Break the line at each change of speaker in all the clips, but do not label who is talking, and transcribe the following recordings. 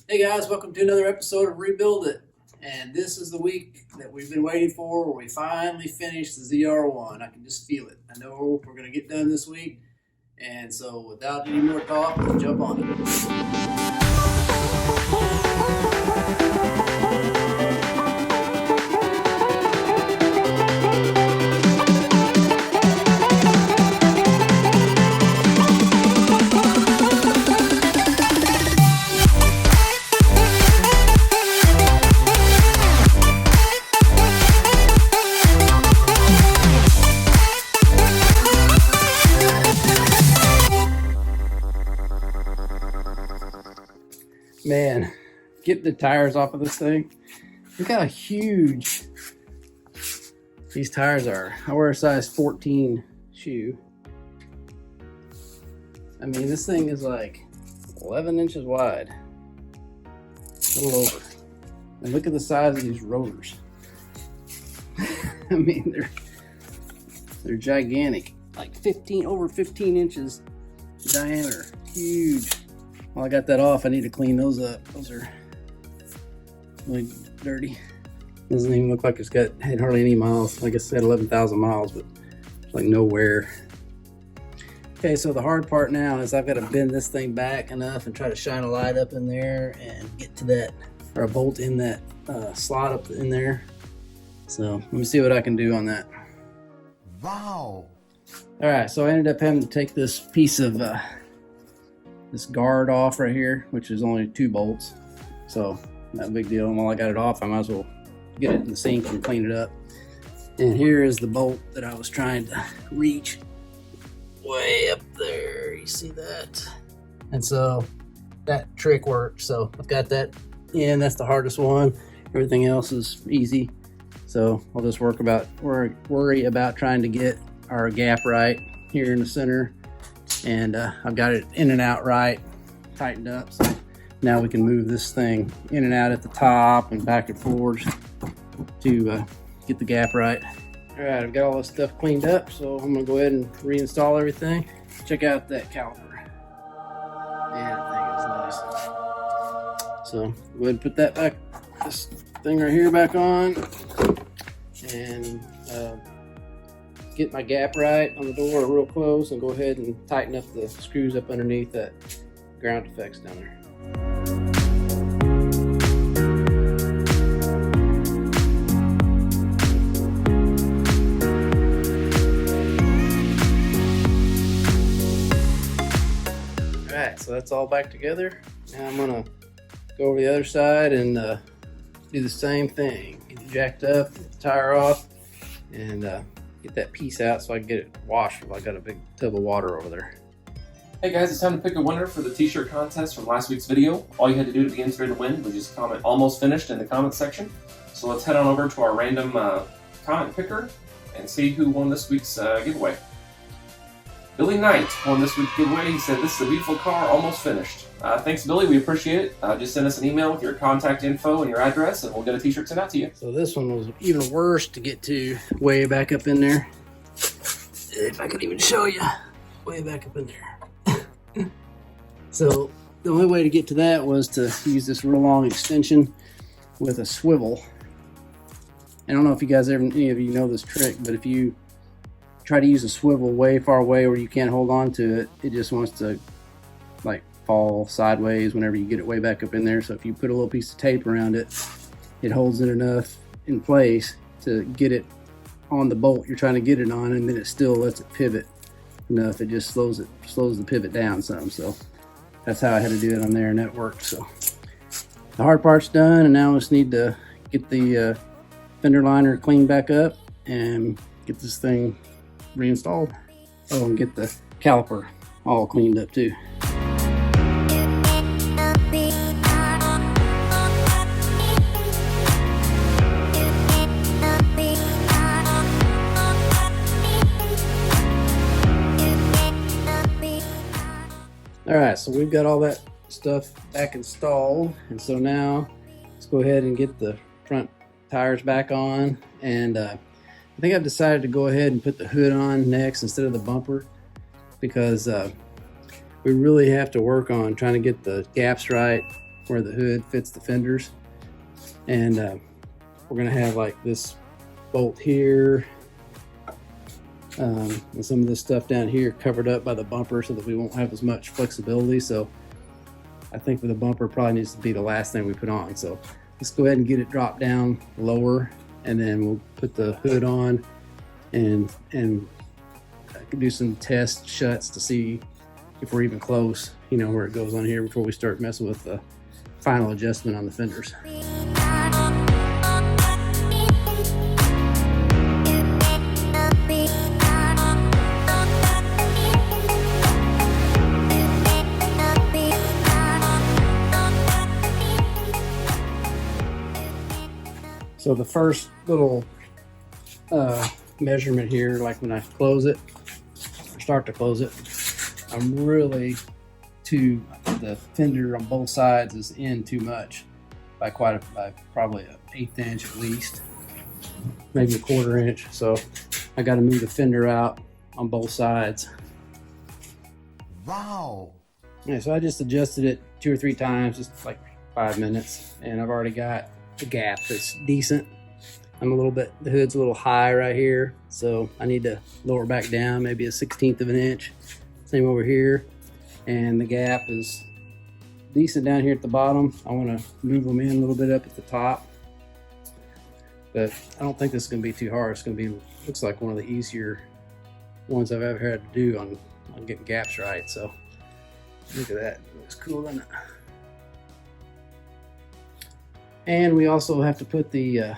Hey guys, welcome to another episode of Rebuild It. And this is the week that we've been waiting for where we finally finish the ZR1. I can just feel it. I know we're going to get done this week. And so without any more talk, let's jump on it. Man, get the tires off of this thing. Look how huge these tires are. I wear a size 14 shoe. I mean, this thing is like 11 inches wide, a little over. And look at the size of these rotors. I mean, they're gigantic, like over 15 inches diameter, huge. While I got that off, I need to clean those up. Those are really dirty. Doesn't even look like it's had hardly any miles. Like I said, 11,000 miles, but it's like no wear. Okay, so the hard part now is I've got to bend this thing back enough and try to shine a light up in there and get to that, or a bolt in that slot up in there. So let me see what I can do on that.
Wow.
All right, so I ended up having to take this piece of this guard off right here, which is only 2 bolts, so not a big deal. And while I got it off, I might as well get it in the sink and clean it up. And here is the bolt that I was trying to reach way up there. You see that? And so that trick worked. So I've got that in. That's the hardest one. Everything else is easy. So I'll just worry about trying to get our gap right here in the center. And I've got it in and out right, tightened up. So now we can move this thing in and out at the top and back and forth to get the gap right. All right, I've got all this stuff cleaned up, so I'm gonna go ahead and reinstall everything. Check out that caliper. Man, that thing is nice. So go ahead and put that back, this thing right here back on, and get my gap right on the door real close, and go ahead and tighten up the screws up underneath that ground effects down there. All right, so that's all back together. Now I'm gonna go over the other side and do the same thing. Get it jacked up, get the tire off, and get that piece out so I can get it washed. I got a big tub of water over there.
Hey guys, it's time to pick a winner for the t-shirt contest from last week's video. All you had to do to be entered to win was just comment "almost finished" in the comment section. So let's head on over to our random comment picker and see who won this week's giveaway. Billy Knight won this week's giveaway. He said, "This is a beautiful car, almost finished." Thanks, Billy. We appreciate it. Just send us an email with your contact info and your address, and we'll get a t-shirt sent out to you.
So this one was even worse to get to, way back up in there. If I could even show you, way back up in there. So the only way to get to that was to use this real long extension with a swivel. I don't know if you guys any of you know this trick, but if you try to use a swivel way far away where you can't hold on to it, it just wants to like fall sideways whenever you get it way back up in there. So if you put a little piece of tape around it, it holds it enough in place to get it on the bolt you're trying to get it on, and then it still lets it pivot enough. It just slows the pivot down some. So that's how I had to do it on there, and that worked. So the hard part's done, and now I just need to get the fender liner cleaned back up and get this thing reinstalled. Oh, and get the caliper all cleaned up too. All right, so we've got all that stuff back installed, and so now let's go ahead and get the front tires back on. And I think I've decided to go ahead and put the hood on next instead of the bumper, because we really have to work on trying to get the gaps right where the hood fits the fenders. And we're gonna have like this bolt here, and some of this stuff down here covered up by the bumper so that we won't have as much flexibility. So I think with the bumper probably needs to be the last thing we put on. So let's go ahead and get it dropped down lower, and then we'll put the hood on and do some test shuts to see if we're even close, you know, where it goes on here before we start messing with the final adjustment on the fenders. So the first little measurement here, like when I close it, or start to close it, I'm really the fender on both sides is in too much by probably an 1/8 inch at least, maybe a 1/4 inch. So I got to move the fender out on both sides.
Wow.
Yeah, so I just adjusted it 2 or 3 times, just like 5 minutes, and I've already got the gap that's decent. The hood's a little high right here, so I need to lower back down maybe a 1/16 of an inch. Same over here, and the gap is decent down here at the bottom. I want to move them in a little bit up at the top, but I don't think this is going to be too hard. It's going to be, looks like one of the easier ones I've ever had to do on getting gaps right. So look at that, it looks cool, doesn't it? And we also have to put the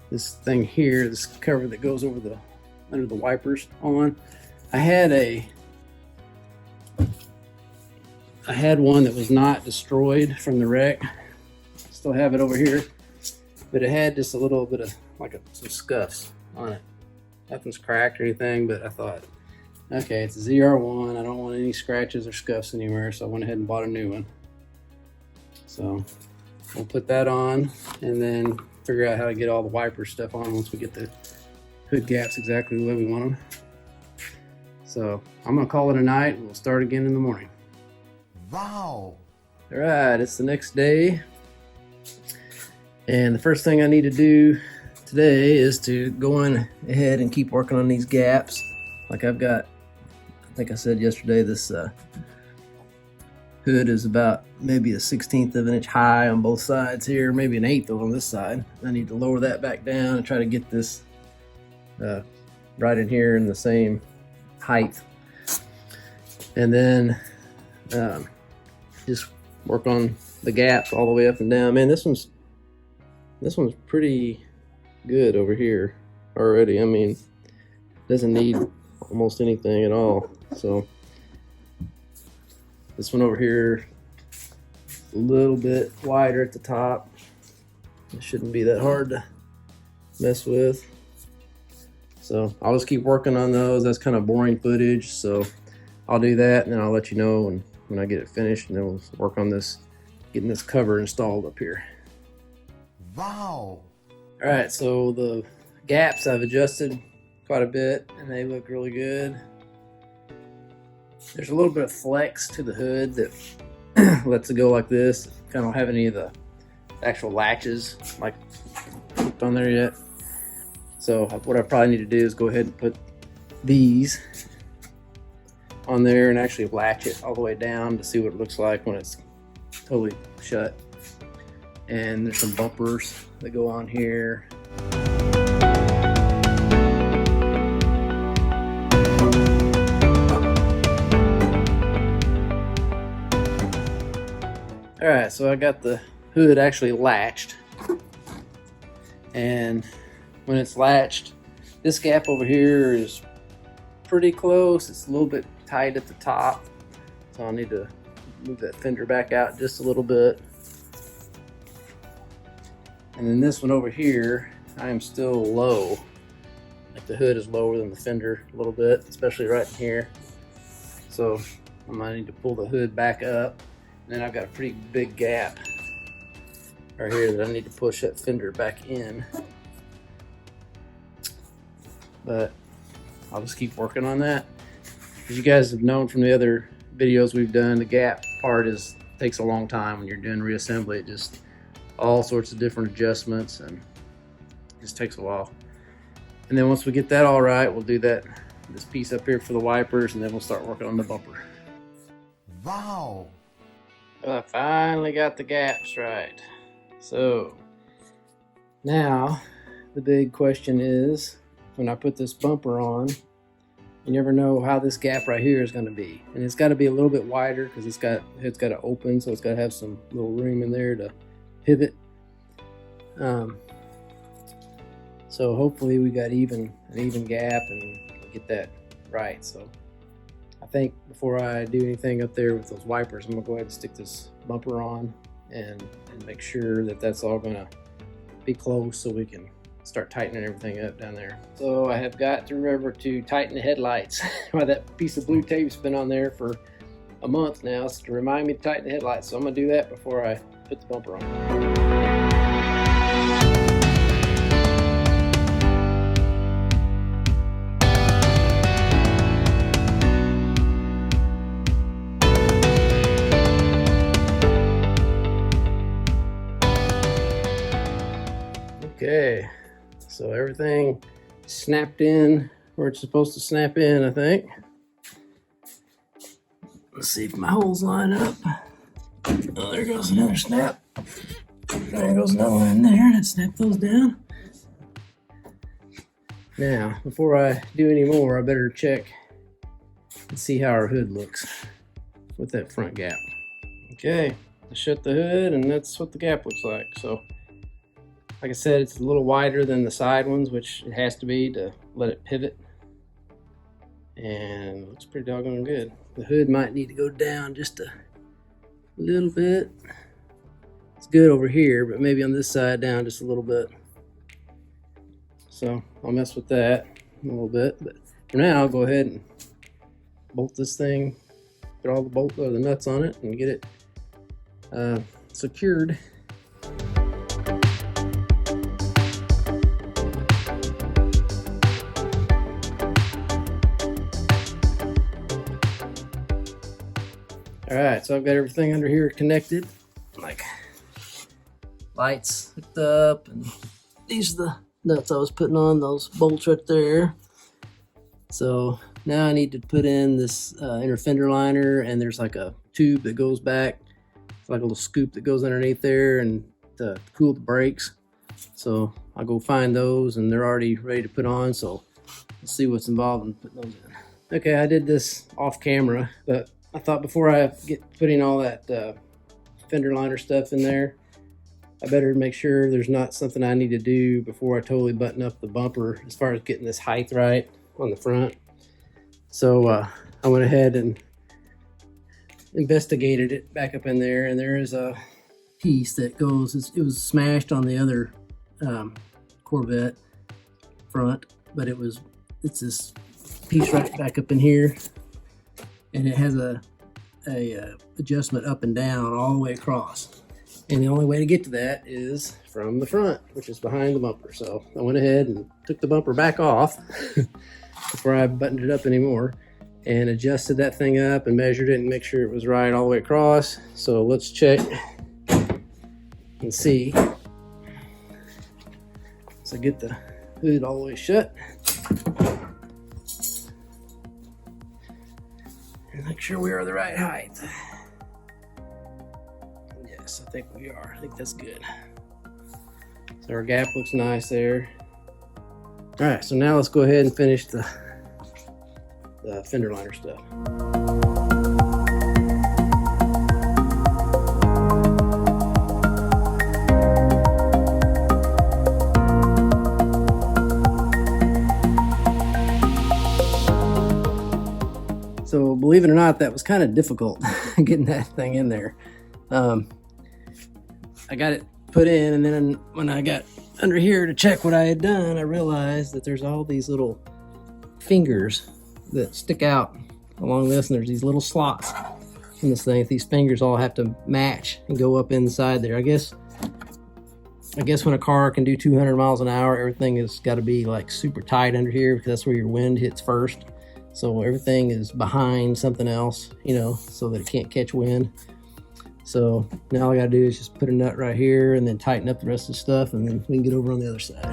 this thing here, this cover that goes over under the wipers on. I had one that was not destroyed from the wreck. Still have it over here, but it had just a little bit of some scuffs on it. Nothing's cracked or anything, but I thought, okay, it's a ZR1. I don't want any scratches or scuffs anywhere, so I went ahead and bought a new one. So we'll put that on and then figure out how to get all the wiper stuff on once we get the hood gaps exactly the way we want them. So I'm gonna call it a night, and we'll start again in the morning.
Wow.
All right, it's the next day, and the first thing I need to do today is to go on ahead and keep working on these gaps. Like I've got, I think I said yesterday, this hood is about maybe a 1/16 of an inch high on both sides here, maybe an 1/8 on this side. I need to lower that back down and try to get this right in here in the same height, and then just work on the gaps all the way up and down. Man, this one's pretty good over here already. I mean, doesn't need almost anything at all. So this one over here, a little bit wider at the top. It shouldn't be that hard to mess with. So I'll just keep working on those. That's kind of boring footage, so I'll do that, and then I'll let you know when I get it finished, and then we'll work on this, getting this cover installed up here.
Wow.
All right, so the gaps I've adjusted quite a bit, and they look really good. There's a little bit of flex to the hood that lets it go like this. I don't have any of the actual latches like hooked on there yet. So what I probably need to do is go ahead and put these on there and actually latch it all the way down to see what it looks like when it's totally shut. And there's some bumpers that go on here. All right, so I got the hood actually latched, and when it's latched, this gap over here is pretty close. It's a little bit tight at the top, so I'll need to move that fender back out just a little bit. And then this one over here, I am still low. Like the hood is lower than the fender a little bit, especially right in here. So I might need to pull the hood back up. And then I've got a pretty big gap right here that I need to push that fender back in. But I'll just keep working on that. As you guys have known from the other videos we've done, the gap part is takes a long time when you're doing reassembly. It just all sorts of different adjustments, and it just takes a while. And then once we get that all right, we'll do this piece up here for the wipers, and then we'll start working on the bumper.
Wow.
Well, I finally got the gaps right. So now the big question is, when I put this bumper on, you never know how this gap right here is going to be, and it's got to be a little bit wider because it's got to open, so it's got to have some little room in there to pivot. So hopefully we got an even gap and get that right. So I think before I do anything up there with those wipers, I'm gonna go ahead and stick this bumper on and make sure that that's all gonna be close, so we can start tightening everything up down there. So I have got to remember to tighten the headlights. Why, that piece of blue tape's been on there for a month now, so to remind me to tighten the headlights. So I'm gonna do that before I put the bumper on. Okay, so everything snapped in where it's supposed to snap in, I think. Let's see if my holes line up. Oh, there goes another snap. There goes another one in there. Let's snap those down. Now, before I do any more, I better check and see how our hood looks with that front gap. Okay, I shut the hood, and that's what the gap looks like. So, like I said, it's a little wider than the side ones, which it has to be to let it pivot. And it looks pretty doggone good. The hood might need to go down just a little bit. It's good over here, but maybe on this side down just a little bit. So I'll mess with that a little bit. But for now, I'll go ahead and bolt this thing, put all the nuts on it, and get it secured. All right, so I've got everything under here connected, like lights hooked up, and these are the nuts I was putting on, those bolts right there. So now I need to put in this inner fender liner, and there's like a tube that goes back, it's like a little scoop that goes underneath there, and to cool the brakes. So I'll go find those, and they're already ready to put on, so let's see what's involved in putting those in. Okay, I did this off camera, but I thought before I get putting all that fender liner stuff in there, I better make sure there's not something I need to do before I totally button up the bumper as far as getting this height right on the front. So I went ahead and investigated it back up in there, and there is a piece that goes, it was smashed on the other Corvette front, but it's this piece right back up in here. And it has a adjustment up and down all the way across. And the only way to get to that is from the front, which is behind the bumper. So I went ahead and took the bumper back off before I buttoned it up anymore, and adjusted that thing up and measured it and make sure it was right all the way across. So let's check and see. So get the hood all the way shut. Make sure we are the right height. Yes, I think we are. I think that's good. So our gap looks nice there. All right, so now let's go ahead and finish the fender liner stuff. So believe it or not, that was kind of difficult getting that thing in there. I got it put in, and then when I got under here to check what I had done, I realized that there's all these little fingers that stick out along this, and there's these little slots in this thing. These fingers all have to match and go up inside there. I guess when a car can do 200 miles an hour, everything has got to be like super tight under here, because that's where your wind hits first. So everything is behind something else, you know, so that it can't catch wind. So now all I gotta do is just put a nut right here and then tighten up the rest of the stuff, and then we can get over on the other side.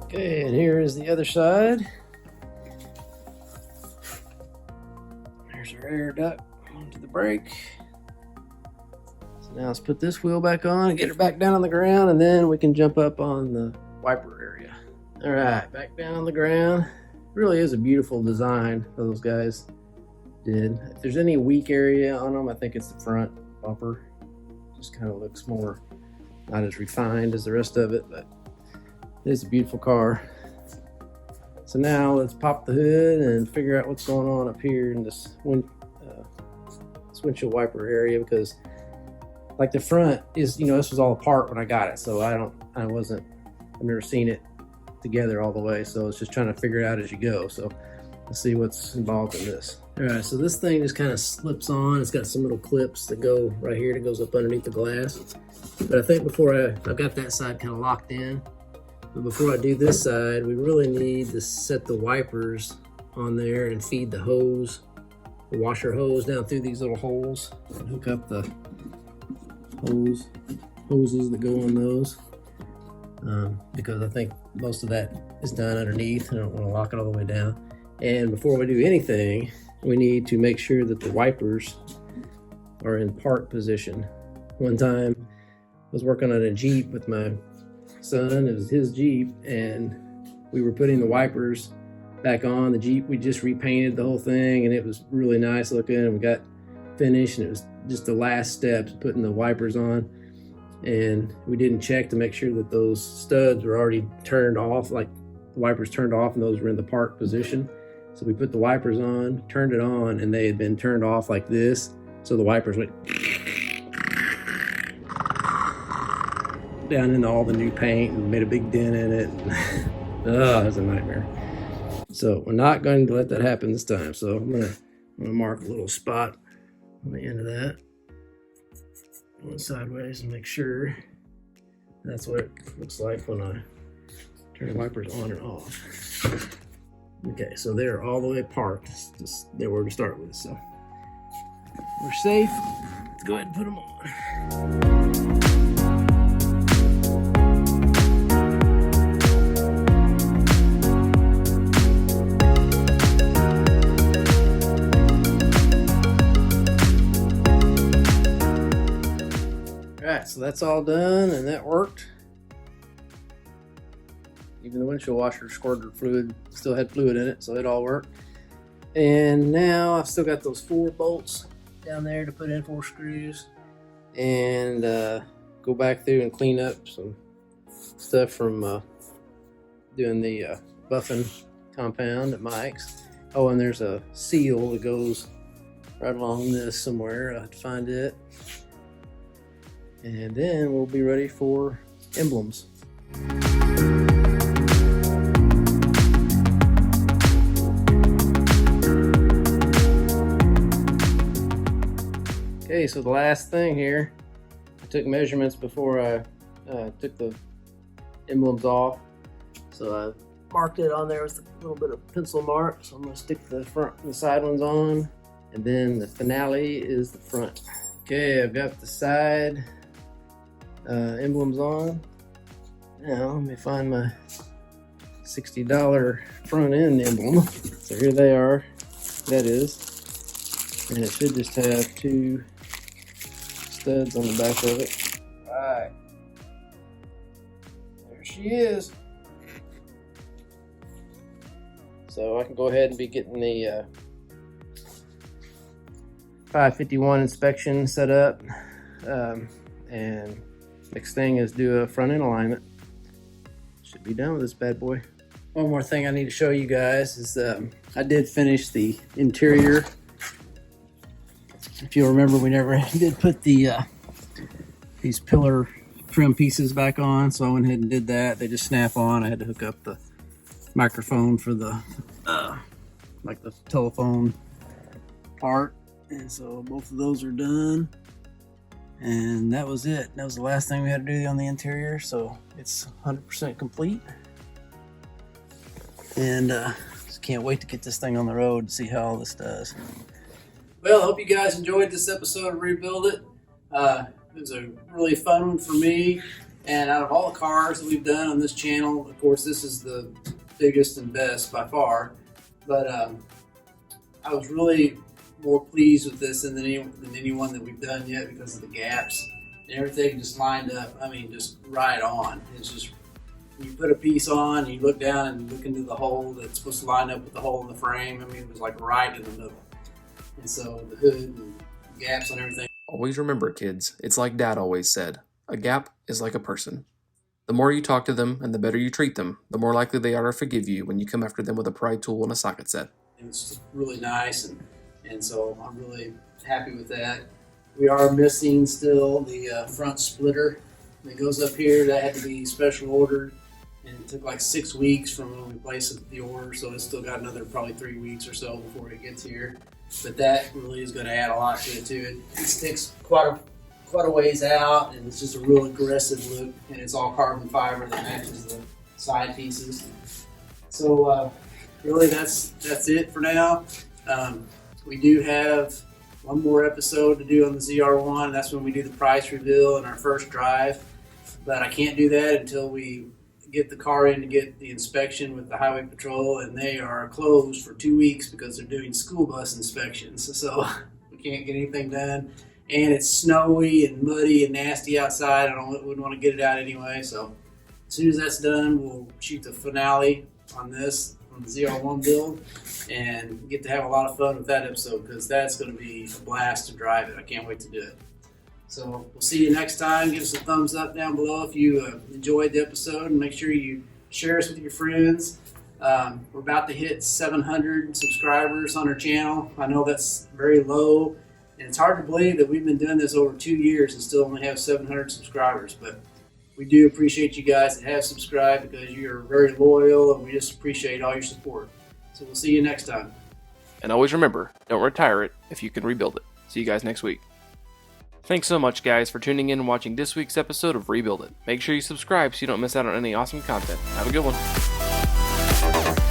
Okay, and here is the other side. There's our air duct onto the brake. So now let's put this wheel back on and get it back down on the ground, and then we can jump up on the wiper area. All right, back down on the ground. Really is a beautiful design those guys did. If there's any weak area on them, I think it's the front bumper. Just kind of looks more, not as refined as the rest of it, but it is a beautiful car. So now let's pop the hood and figure out what's going on up here in this windshield wiper area, because like the front is, you know, this was all apart when I got it, so I've never seen it together all the way, so it's just trying to figure it out as you go. So let's see what's involved in this. All right, so this thing just kind of slips on. It's got some little clips that go right here that goes up underneath the glass. But I think before I've got that side kind of locked in, but before I do this side, we really need to set the wipers on there and feed the hose, the washer hose down through these little holes, and hook up the hoses that go on those, because I think most of that is done underneath. I don't want to lock it all the way down. And before we do anything, we need to make sure that the wipers are in park position. One time I was working on a Jeep with my son. It was his Jeep, and we were putting the wipers back on the Jeep. We just repainted the whole thing, and it was really nice looking, and we got finished, and it was just the last steps, putting the wipers on. And we didn't check to make sure that those studs were already turned off, like the wipers turned off and those were in the park position. So we put the wipers on, turned it on, and they had been turned off like this. So the wipers went down into all the new paint and made a big dent in it. Oh, it was a nightmare. So we're not going to let that happen this time. So I'm gonna mark a little spot on the end of that, going sideways, and make sure that's what it looks like when I turn the wipers on and off. Okay, so they're all the way parked. They're where to start with, so we're safe. Let's go ahead and put them on. Alright, so that's all done, and that worked. Even the windshield washer squirted fluid, still had fluid in it, so it all worked. And now I've still got those 4 bolts down there to put in 4 screws, and go back through and clean up some stuff from doing the buffing compound at Mike's. Oh, and there's a seal that goes right along this somewhere. I have to find it. And then we'll be ready for Emblems. Okay, so the last thing here, I took measurements before I took the emblems off. So I marked it on there with a little bit of pencil mark. So I'm going to stick the front and the side ones on, and then the finale is the front. Okay, I've got the side emblems on. Now let me find my $60 front end emblem. So here they are. That is, and it should just have 2 studs on the back of it. Alright, there she is. So I can go ahead and be getting the 551 inspection set up, and next thing is do a front end alignment. Should be done with this bad boy. One more thing I need to show you guys is I did finish the interior. If you'll remember, we never did put the these pillar trim pieces back on, so I went ahead and did that. They just snap on. I had to hook up the microphone for the like the telephone part, and so both of those are done. And that was it. That was the last thing we had to do on the interior, so it's 100% complete. And just can't wait to get this thing on the road to see how all this does. Well, I hope you guys enjoyed this episode of Rebuild It. It was a really fun one for me. And out of all the cars that we've done on this channel, of course, this is the biggest and best by far. But I was really more pleased with this than anyone that we've done yet because of the gaps and everything just lined up. I mean, just right on. It's just, you put a piece on, you look down and you look into the hole that's supposed to line up with the hole in the frame. I mean, it was like right in the middle. And so the hood and gaps on everything.
Always remember, kids, it's like Dad always said, a gap is like a person. The more you talk to them and the better you treat them, the more likely they are to forgive you when you come after them with a pry tool and a socket set.
It's really nice, and so I'm really happy with that. We are missing still the front splitter that goes up here. That had to be special ordered, and it took like 6 weeks from when we placed the order, so it's still got another probably 3 weeks or so before it gets here. But that really is going to add a lot to it too. It sticks quite a ways out, and it's just a real aggressive look, and it's all carbon fiber that matches the side pieces. So really that's it for now. We do have one more episode to do on the ZR1. That's when we do the price reveal and our first drive, but I can't do that until we get the car in to get the inspection with the Highway Patrol, and they are closed for 2 weeks because they're doing school bus inspections, so we can't get anything done. And it's snowy and muddy and nasty outside. Wouldn't want to get it out anyway. So as soon as that's done, we'll shoot the finale on the ZR1 build and get to have a lot of fun with that episode because that's going to be a blast to drive it. I can't wait to do it. So we'll see you next time. Give us a thumbs up down below if you enjoyed the episode, and make sure you share us with your friends. We're about to hit 700 subscribers on our channel. I know that's very low. And it's hard to believe that we've been doing this over 2 years and still only have 700 subscribers. But we do appreciate you guys that have subscribed because you're very loyal, and we just appreciate all your support. So we'll see you next time.
And always remember, don't retire it if you can rebuild it. See you guys next week. Thanks so much, guys, for tuning in and watching this week's episode of Rebuild It. Make sure you subscribe so you don't miss out on any awesome content. Have a good one.